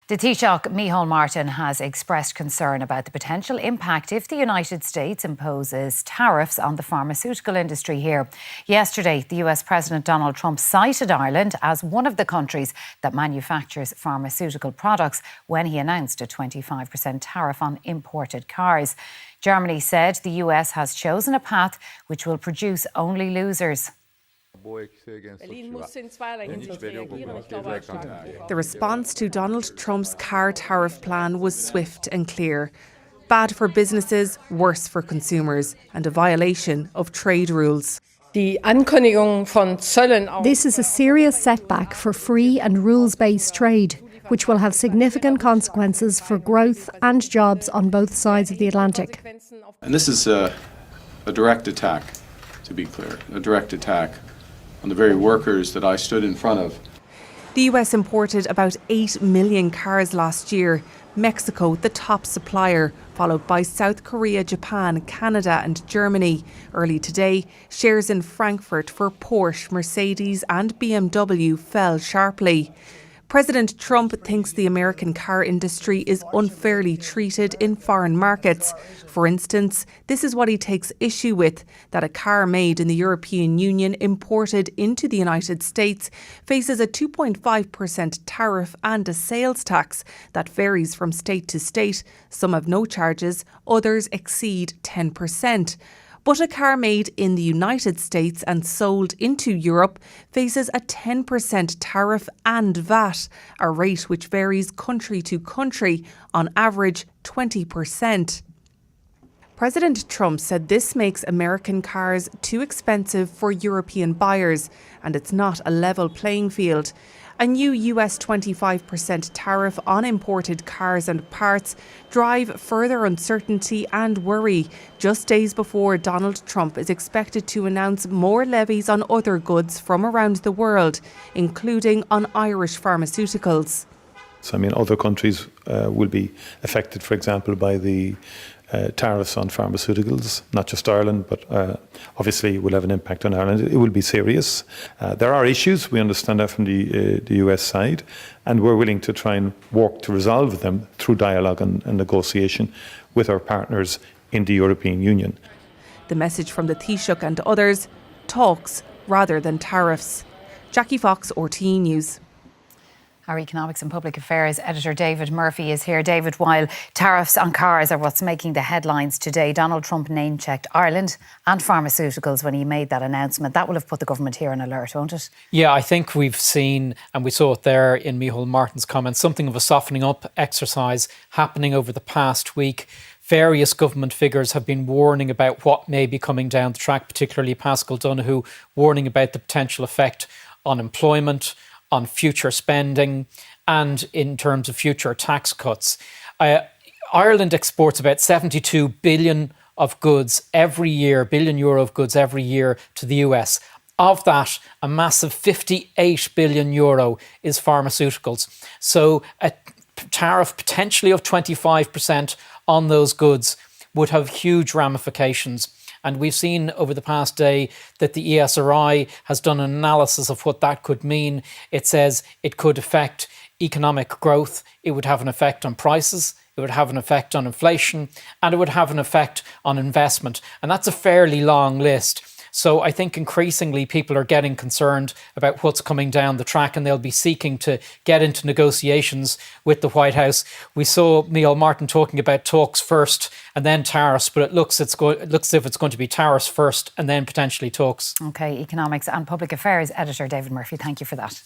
The Taoiseach, Micheál Martin, has expressed concern about the potential impact if the United States imposes tariffs on the pharmaceutical industry here. Yesterday, the US President Donald Trump cited Ireland as one of the countries that manufactures pharmaceutical products when he announced a 25% tariff on imported cars. Germany said the US has chosen a path which will produce only losers. The response to Donald Trump's car tariff plan was swift and clear. Bad for businesses, worse for consumers, and a violation of trade rules. This is a serious setback for free and rules-based trade, which will have significant consequences for growth and jobs on both sides of the Atlantic. And this is a direct attack, to be clear, a direct attack on the very workers that I stood in front of. The US imported about 8 million cars last year. Mexico, the top supplier, followed by South Korea, Japan, Canada and Germany. Early today, shares in Frankfurt for Porsche, Mercedes and BMW fell sharply. President Trump thinks the American car industry is unfairly treated in foreign markets. For instance, this is what he takes issue with, that a car made in the European Union imported into the United States faces a 2.5% tariff and a sales tax that varies from state to state. Some have no charges, others exceed 10%. But a car made in the United States and sold into Europe faces a 10% tariff and VAT, a rate which varies country to country, on average 20%. President Trump said this makes American cars too expensive for European buyers, and it's not a level playing field. A new US 25% tariff on imported cars and parts drive further uncertainty and worry, just days before Donald Trump is expected to announce more levies on other goods from around the world, including on Irish pharmaceuticals. So, other countries will be affected, for example, by the tariffs on pharmaceuticals, not just Ireland, but obviously it will have an impact on Ireland. It will be serious. There are issues, we understand that from the US side, and we're willing to try and work to resolve them through dialogue and negotiation with our partners in the European Union. The message from the Taoiseach and others: talks rather than tariffs. Jackie Fox, RTE News. Our Economics and Public Affairs editor David Murphy is here. David, while tariffs on cars are what's making the headlines today, Donald Trump name-checked Ireland and pharmaceuticals when he made that announcement. That will have put the government here on alert, won't it? Yeah, I think we've seen, and we saw it there in Micheál Martin's comments, something of a softening up exercise happening over the past week. Various government figures have been warning about what may be coming down the track, particularly Paschal Donohoe warning about the potential effect on employment, on future spending and in terms of future tax cuts. Ireland exports about 72 billion of goods every year, billion euro of goods every year to the US. Of that, a massive 58 billion euro is pharmaceuticals. So a tariff potentially of 25% on those goods would have huge ramifications. And we've seen over the past day that the ESRI has done an analysis of what that could mean. It says it could affect economic growth, it would have an effect on prices, it would have an effect on inflation, and it would have an effect on investment. And that's a fairly long list. So I think increasingly people are getting concerned about what's coming down the track, and they'll be seeking to get into negotiations with the White House. We saw Micheál Martin talking about talks first and then tariffs, but it looks as if it's going to be tariffs first and then potentially talks. OK, Economics and Public Affairs editor David Murphy, thank you for that.